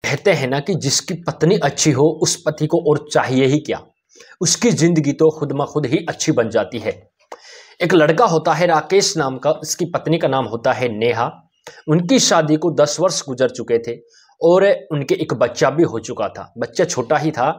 कहते हैं ना कि जिसकी पत्नी अच्छी हो उस पति को और चाहिए ही क्या, उसकी जिंदगी तो खुद ब खुद ही अच्छी बन जाती है। एक लड़का होता है राकेश नाम का, उसकी पत्नी का नाम होता है नेहा। उनकी शादी को 10 वर्ष गुजर चुके थे और उनके एक बच्चा भी हो चुका था। बच्चा छोटा ही था,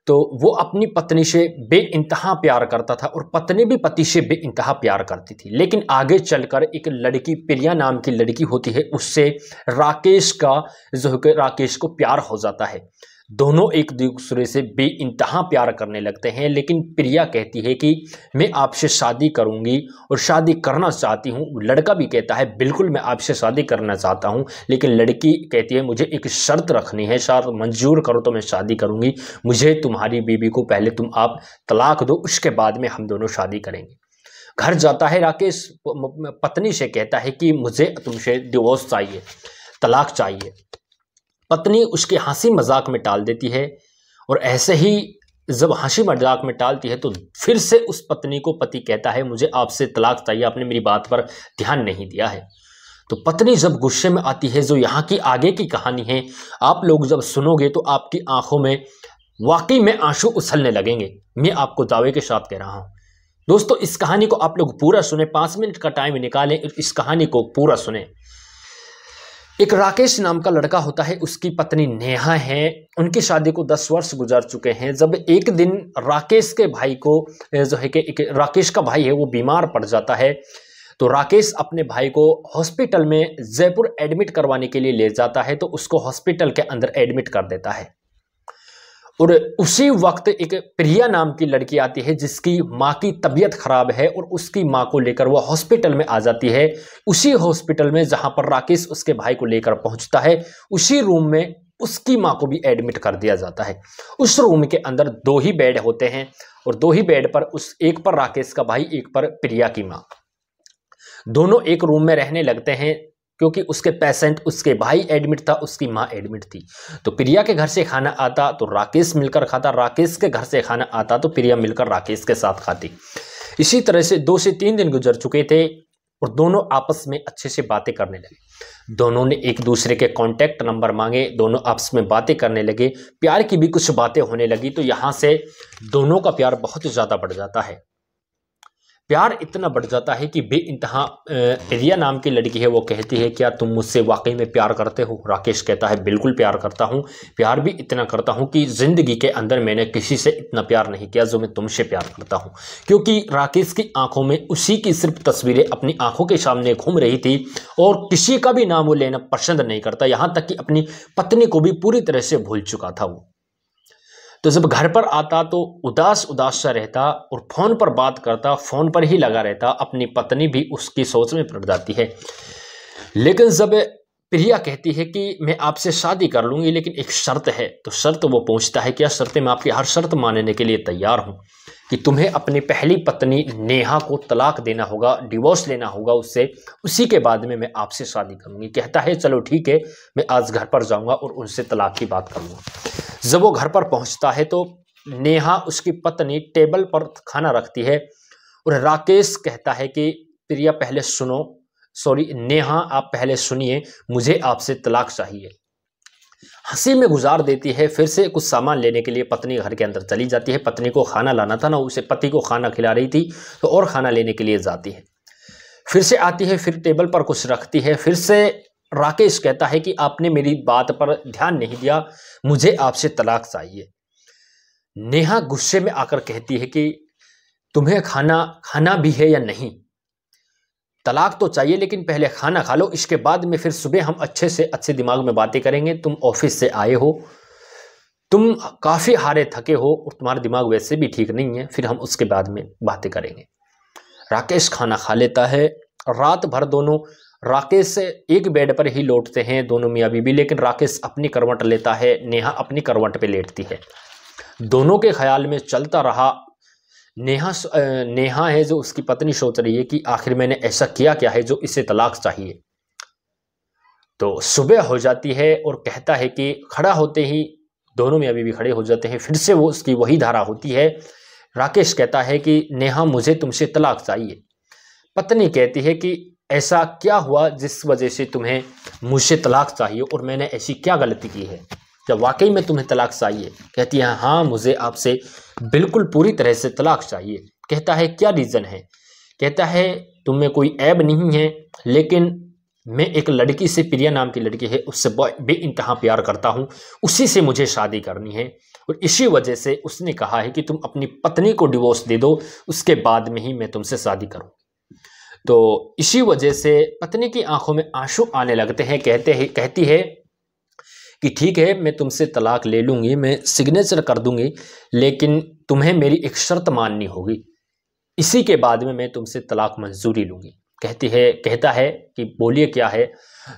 तो वो अपनी पत्नी से बेइंतहा प्यार करता था और पत्नी भी पति से बेइंतहा प्यार करती थी। लेकिन आगे चलकर एक लड़की, प्रिया नाम की लड़की होती है, उससे राकेश का जो है राकेश को प्यार हो जाता है। दोनों एक दूसरे से बेइंतहा प्यार करने लगते हैं। लेकिन प्रिया कहती है कि मैं आपसे शादी करूंगी और शादी करना चाहती हूं। लड़का भी कहता है बिल्कुल मैं आपसे शादी करना चाहता हूं, लेकिन लड़की कहती है मुझे एक शर्त रखनी है, शर्त मंजूर करो तो मैं शादी करूंगी। मुझे तुम्हारी बीवी को पहले तुम आप तलाक दो, उसके बाद में हम दोनों शादी करेंगे। घर जाता है राकेश, पत्नी से कहता है कि मुझे तुमसे डिवोर्स चाहिए, तलाक चाहिए। पत्नी उसके हंसी मजाक में टाल देती है और ऐसे ही जब हंसी मजाक में टालती है तो फिर से उस पत्नी को पति कहता है मुझे आपसे तलाक चाहिए, आपने मेरी बात पर ध्यान नहीं दिया है। तो पत्नी जब गुस्से में आती है, जो यहाँ की आगे की कहानी है आप लोग जब सुनोगे तो आपकी आंखों में वाकई में आंसू उछलने लगेंगे। मैं आपको दावे के साथ कह रहा हूँ। दोस्तों इस कहानी को आप लोग पूरा सुने, 5 मिनट का टाइम निकालें, इस कहानी को पूरा सुने। एक राकेश नाम का लड़का होता है, उसकी पत्नी नेहा है। उनकी शादी को 10 वर्ष गुजर चुके हैं। जब एक दिन राकेश के भाई को जो है कि राकेश का भाई है वो बीमार पड़ जाता है, तो राकेश अपने भाई को हॉस्पिटल में जयपुर एडमिट करवाने के लिए ले जाता है। तो उसको हॉस्पिटल के अंदर एडमिट कर देता है और उसी वक्त एक प्रिया नाम की लड़की आती है जिसकी माँ की तबीयत खराब है और उसकी माँ को लेकर वो हॉस्पिटल में आ जाती है। उसी हॉस्पिटल में जहां पर राकेश उसके भाई को लेकर पहुंचता है, उसी रूम में उसकी माँ को भी एडमिट कर दिया जाता है। उस रूम के अंदर 2 ही बेड होते हैं और 2 ही बेड पर एक पर राकेश का भाई, एक पर प्रिया की माँ। दोनों एक रूम में रहने लगते हैं क्योंकि उसके पेशेंट, उसके भाई एडमिट था, उसकी माँ एडमिट थी। तो प्रिया के घर से खाना आता तो राकेश मिलकर खाता, राकेश के घर से खाना आता तो प्रिया मिलकर राकेश के साथ खाती। इसी तरह से 2 से 3 दिन गुजर चुके थे और दोनों आपस में अच्छे से बातें करने लगे। दोनों ने एक दूसरे के कॉन्टैक्ट नंबर मांगे, दोनों आपस में बातें करने लगे, प्यार की भी कुछ बातें होने लगी। तो यहाँ से दोनों का प्यार बहुत ज़्यादा बढ़ जाता है। प्यार इतना बढ़ जाता है कि बेइंतहा प्रिया नाम की लड़की है, वो कहती है क्या तुम मुझसे वाकई में प्यार करते हो? राकेश कहता है बिल्कुल प्यार करता हूँ, प्यार भी इतना करता हूँ कि ज़िंदगी के अंदर मैंने किसी से इतना प्यार नहीं किया जो मैं तुमसे प्यार करता हूँ। क्योंकि राकेश की आंखों में उसी की सिर्फ तस्वीरें अपनी आंखों के सामने घूम रही थी और किसी का भी नाम वो लेना पसंद नहीं करता, यहाँ तक कि अपनी पत्नी को भी पूरी तरह से भूल चुका था वो। तो जब घर पर आता तो उदास उदास सा रहता और फोन पर बात करता, फोन पर ही लगा रहता। अपनी पत्नी भी उसकी सोच में पड़ जाती है। लेकिन जब प्रिया कहती है कि मैं आपसे शादी कर लूंगी लेकिन एक शर्त है, तो शर्त वो पूछता है क्या शर्त है? मैं आपकी हर शर्त मानने के लिए तैयार हूं कि तुम्हें अपनी पहली पत्नी नेहा को तलाक देना होगा, डिवोर्स लेना होगा उससे, उसी के बाद में मैं आपसे शादी करूंगी। कहता है चलो ठीक है, मैं आज घर पर जाऊंगा और उनसे तलाक की बात करूंगा। जब वो घर पर पहुंचता है तो नेहा, उसकी पत्नी, टेबल पर खाना रखती है और राकेश कहता है कि प्रिया पहले सुनो, सॉरी नेहा आप पहले सुनिए, मुझे आपसे तलाक चाहिए। हंसी में गुजार देती है। फिर से कुछ सामान लेने के लिए पत्नी घर के अंदर चली जाती है। पत्नी को खाना लाना था ना, उसे पति को खाना खिला रही थी तो और खाना लेने के लिए जाती है। फिर से आती है, फिर टेबल पर कुछ रखती है। फिर से राकेश कहता है कि आपने मेरी बात पर ध्यान नहीं दिया, मुझे आपसे तलाक चाहिए। नेहा गुस्से में आकर कहती है कि तुम्हें खाना भी है या नहीं? तलाक तो चाहिए लेकिन पहले खाना खा लो, इसके बाद में फिर सुबह हम अच्छे से अच्छे दिमाग में बातें करेंगे। तुम ऑफिस से आए हो, तुम काफी हारे थके हो और तुम्हारा दिमाग वैसे भी ठीक नहीं है, फिर हम उसके बाद में बातें करेंगे। राकेश खाना खा लेता है। रात भर दोनों राकेश से एक बेड पर ही लौटते हैं, दोनों मियाँ बीवी। लेकिन राकेश अपनी करवट लेता है, नेहा अपनी करवट पे लेटती है। दोनों के ख्याल में चलता रहा। नेहा है जो उसकी पत्नी, सोच रही है कि आखिर मैंने ऐसा किया क्या है जो इसे तलाक चाहिए। तो सुबह हो जाती है और कहता है कि खड़ा होते ही दोनों मियाँ बीवी खड़े हो जाते हैं। फिर से वो उसकी वही धारा होती है। राकेश कहता है कि नेहा मुझे तुमसे तलाक चाहिए। पत्नी कहती है कि ऐसा क्या हुआ जिस वजह से तुम्हें मुझसे तलाक चाहिए और मैंने ऐसी क्या गलती की है, जब वाकई में तुम्हें तलाक चाहिए। कहती है हाँ, मुझे आपसे बिल्कुल पूरी तरह से तलाक चाहिए। कहता है क्या रीज़न है। कहता है तुम में कोई ऐब नहीं है, लेकिन मैं एक लड़की से, प्रिया नाम की लड़की है, उससे बेइंतहा प्यार करता हूँ, उसी से मुझे शादी करनी है और इसी वजह से उसने कहा है कि तुम अपनी पत्नी को डिवोर्स दे दो, उसके बाद में ही मैं तुमसे शादी करूँ। तो इसी वजह से पत्नी की आंखों में आंसू आने लगते हैं। कहती है कि ठीक है, मैं तुमसे तलाक ले लूँगी, मैं सिग्नेचर कर दूँगी, लेकिन तुम्हें मेरी एक शर्त माननी होगी, इसी के बाद में मैं तुमसे तलाक मंजूरी लूँगी। कहता है कि बोलिए क्या है।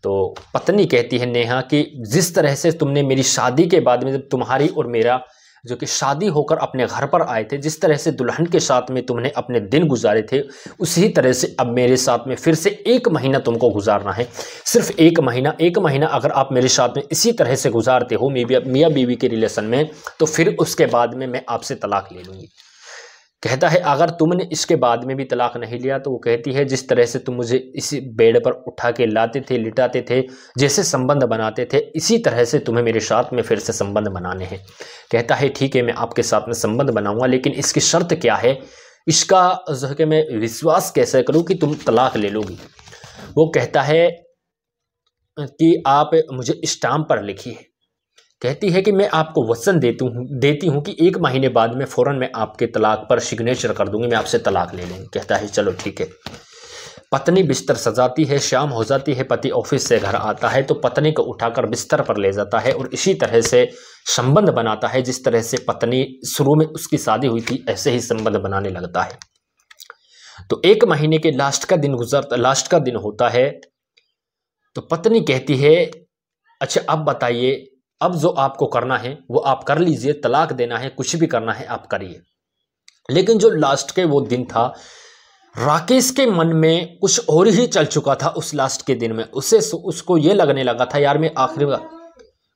तो पत्नी कहती है नेहा कि जिस तरह से तुमने मेरी शादी के बाद में, जब तुम्हारी और मेरा जो कि शादी होकर अपने घर पर आए थे, जिस तरह से दुल्हन के साथ में तुमने अपने दिन गुजारे थे, उसी तरह से अब मेरे साथ में फिर से 1 महीना तुमको गुजारना है। सिर्फ 1 महीना, 1 महीना अगर आप मेरे साथ में इसी तरह से गुजारते हो मियाँ बीवी के रिलेशन में, तो फिर उसके बाद में मैं आपसे तलाक ले लूँगी। कहता है अगर तुमने इसके बाद में भी तलाक नहीं लिया, तो वो कहती है जिस तरह से तुम मुझे इसी बेड पर उठा के लाते थे, लिटाते थे, जैसे संबंध बनाते थे, इसी तरह से तुम्हें मेरे साथ में फिर से संबंध बनाने हैं। कहता है ठीक है, मैं आपके साथ में संबंध बनाऊंगा, लेकिन इसकी शर्त क्या है, इसका जो है कि मैं विश्वास कैसे करूं कि तुम तलाक ले लोगी। वो कहता है कि आप मुझे स्टाम्प पर लिखिए। कहती है कि मैं आपको वचन देती हूँ कि 1 महीने बाद में फ़ौरन मैं आपके तलाक पर सिग्नेचर कर दूंगी, मैं आपसे तलाक ले लूँगी। कहता है चलो ठीक है। पत्नी बिस्तर सजाती है, शाम हो जाती है, पति ऑफिस से घर आता है तो पत्नी को उठाकर बिस्तर पर ले जाता है और इसी तरह से संबंध बनाता है, जिस तरह से पत्नी शुरू में उसकी शादी हुई थी ऐसे ही संबंध बनाने लगता है। तो 1 महीने के लास्ट का दिन होता है। तो पत्नी कहती है अच्छा अब बताइए, अब जो आपको करना है वो आप कर लीजिए, तलाक देना है, कुछ भी करना है आप करिए। लेकिन जो लास्ट के वो दिन था, राकेश के मन में कुछ और ही चल चुका था। उस लास्ट के दिन में उसको ये लगने लगा था यार मैं आखिर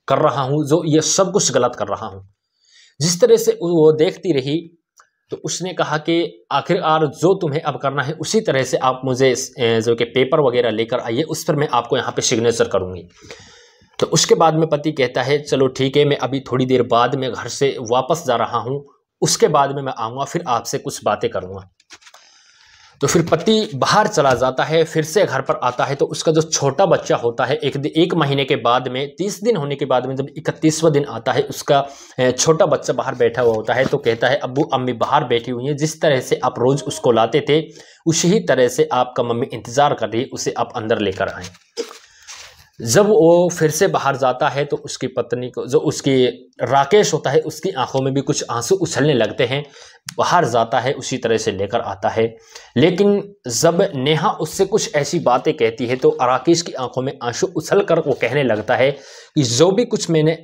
कर रहा हूँ जो ये सब कुछ गलत कर रहा हूँ। जिस तरह से वो देखती रही तो उसने कहा कि आखिरकार जो तुम्हें अब करना है उसी तरह से आप मुझे जो कि पेपर वगैरह लेकर आइए, उस पर मैं आपको यहाँ पे सिग्नेचर करूँगी। तो उसके बाद में पति कहता है चलो ठीक है, मैं अभी थोड़ी देर बाद में घर से वापस जा रहा हूँ, उसके बाद में मैं आऊँगा, फिर आपसे कुछ बातें करूँगा। तो फिर पति बाहर चला जाता है, फिर से घर पर आता है तो उसका जो छोटा बच्चा होता है, 1 महीने के बाद में, 30 दिन होने के बाद में जब 31वां दिन आता है, उसका छोटा बच्चा बाहर बैठा हुआ होता है। तो कहता है अब्बू अम्मी बाहर बैठी हुई हैं, जिस तरह से आप रोज़ उसको लाते थे उसी तरह से आपका मम्मी इंतज़ार कर रही है, उसे आप अंदर लेकर आएँ। जब वो फिर से बाहर जाता है तो उसकी पत्नी को, जो उसकी राकेश होता है, उसकी आंखों में भी कुछ आंसू उछलने लगते हैं। बाहर जाता है उसी तरह से लेकर आता है, लेकिन जब नेहा उससे कुछ ऐसी बातें कहती है तो राकेश की आंखों में आंसू उछल कर वो कहने लगता है कि जो भी कुछ मैंने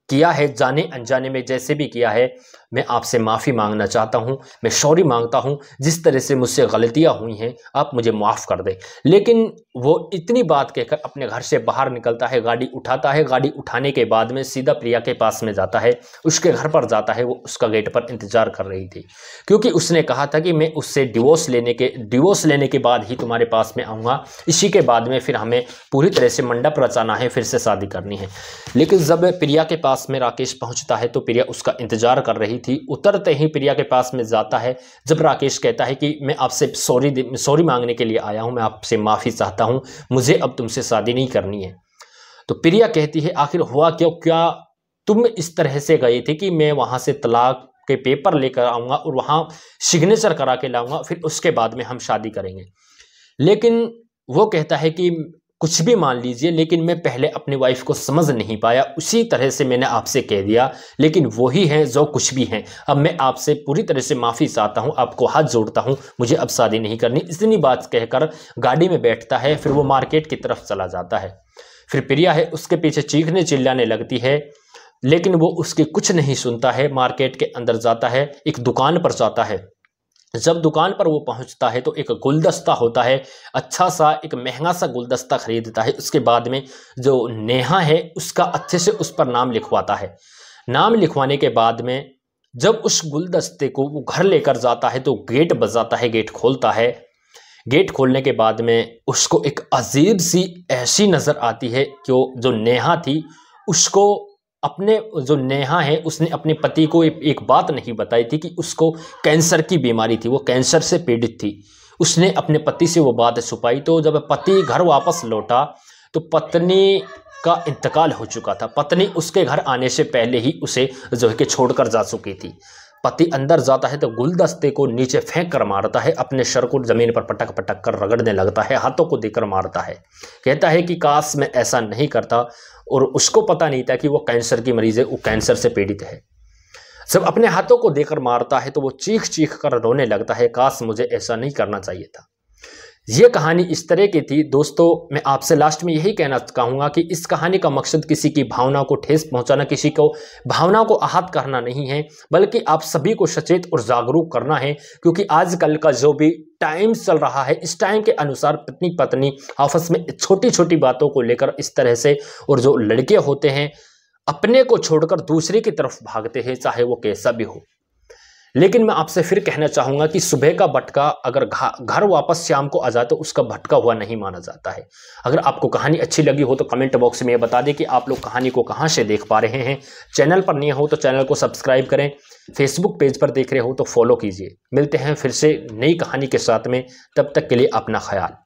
किया है, जाने अनजाने में जैसे भी किया है, मैं आपसे माफ़ी मांगना चाहता हूँ, मैं सॉरी मांगता हूँ, जिस तरह से मुझसे गलतियाँ हुई हैं आप मुझे माफ़ कर दें। लेकिन वो इतनी बात कहकर अपने घर से बाहर निकलता है, गाड़ी उठाता है। गाड़ी उठाने के बाद में सीधा प्रिया के पास में जाता है, उसके घर पर जाता है। वो उसका गेट पर इंतज़ार कर रही थी, क्योंकि उसने कहा था कि मैं उससे डिवोर्स लेने के बाद ही तुम्हारे पास में आऊँगा, इसी के बाद में फिर हमें पूरी तरह से मंडप रचाना है, फिर से शादी करनी है। लेकिन जब प्रिया के पास में राकेश पहुँचता है तो प्रिया उसका इंतज़ार कर रही थी। उतरते ही प्रिया के पास में जाता है, जब राकेश कहता है कि मैं आपसे सॉरी मांगने के लिए आया हूं, मैं आपसे माफ़ी चाहता हूं, मुझे अब तुमसे शादी नहीं करनी है। तो प्रिया कहती है आखिर हुआ क्यों, क्या तुम इस तरह से गई थी कि मैं वहां से तलाक के पेपर लेकर आऊँगा और वहां सिग्नेचर करा के लाऊंगा, फिर उसके बाद में हम शादी करेंगे। लेकिन वो कहता है कि कुछ भी मान लीजिए, लेकिन मैं पहले अपनी वाइफ को समझ नहीं पाया, उसी तरह से मैंने आपसे कह दिया, लेकिन वही हैं जो कुछ भी हैं। अब मैं आपसे पूरी तरह से माफ़ी चाहता हूं, आपको हाथ जोड़ता हूं, मुझे अब शादी नहीं करनी। इतनी बात कहकर गाड़ी में बैठता है, फिर वो मार्केट की तरफ चला जाता है। फिर प्रिया है उसके पीछे चीखने चिल्लाने लगती है, लेकिन वो उसकी कुछ नहीं सुनता है। मार्केट के अंदर जाता है, एक दुकान पर जाता है। जब दुकान पर वो पहुंचता है तो एक गुलदस्ता होता है, अच्छा सा एक महंगा सा गुलदस्ता खरीदता है। उसके बाद में जो नेहा है उसका अच्छे से उस पर नाम लिखवाता है। नाम लिखवाने के बाद में जब उस गुलदस्ते को वो घर लेकर जाता है तो गेट बजाता है, गेट खोलता है। गेट खोलने के बाद में उसको एक अजीब सी ऐसी नज़र आती है कि जो नेहा थी उसको अपने जो नेहा है उसने अपने पति को एक बात नहीं बताई थी कि उसको कैंसर की बीमारी थी, वो कैंसर से पीड़ित थी। उसने अपने पति से वो बात छुपाई। तो जब पति घर वापस लौटा तो पत्नी का इंतकाल हो चुका था। पत्नी उसके घर आने से पहले ही उसे जो है कि छोड़कर जा चुकी थी। पति अंदर जाता है तो गुलदस्ते को नीचे फेंक कर मारता है, अपने सर को जमीन पर पटक पटक कर रगड़ने लगता है, हाथों को देकर मारता है। कहता है कि काश मैं ऐसा नहीं करता, और उसको पता नहीं था कि वो कैंसर की मरीज है, वो कैंसर से पीड़ित है। जब अपने हाथों को देकर मारता है तो वो चीख चीख कर रोने लगता है, काश मुझे ऐसा नहीं करना चाहिए था। ये कहानी इस तरह की थी। दोस्तों मैं आपसे लास्ट में यही कहना चाहूँगा कि इस कहानी का मकसद किसी की भावना को ठेस पहुंचाना, किसी को भावना को आहत करना नहीं है, बल्कि आप सभी को सचेत और जागरूक करना है। क्योंकि आजकल का जो भी टाइम चल रहा है, इस टाइम के अनुसार पत्नी पत्नी आपस में छोटी छोटी बातों को लेकर इस तरह से, और जो लड़के होते हैं अपने को छोड़कर दूसरे की तरफ भागते हैं, चाहे वो कैसा भी हो। लेकिन मैं आपसे फिर कहना चाहूँगा कि सुबह का भटका अगर घर वापस शाम को आ जाए तो उसका भटका हुआ नहीं माना जाता है। अगर आपको कहानी अच्छी लगी हो तो कमेंट बॉक्स में ये बता दें कि आप लोग कहानी को कहाँ से देख पा रहे हैं। चैनल पर नए हो तो चैनल को सब्सक्राइब करें, फेसबुक पेज पर देख रहे हो तो फॉलो कीजिए। मिलते हैं फिर से नई कहानी के साथ में, तब तक के लिए अपना ख्याल।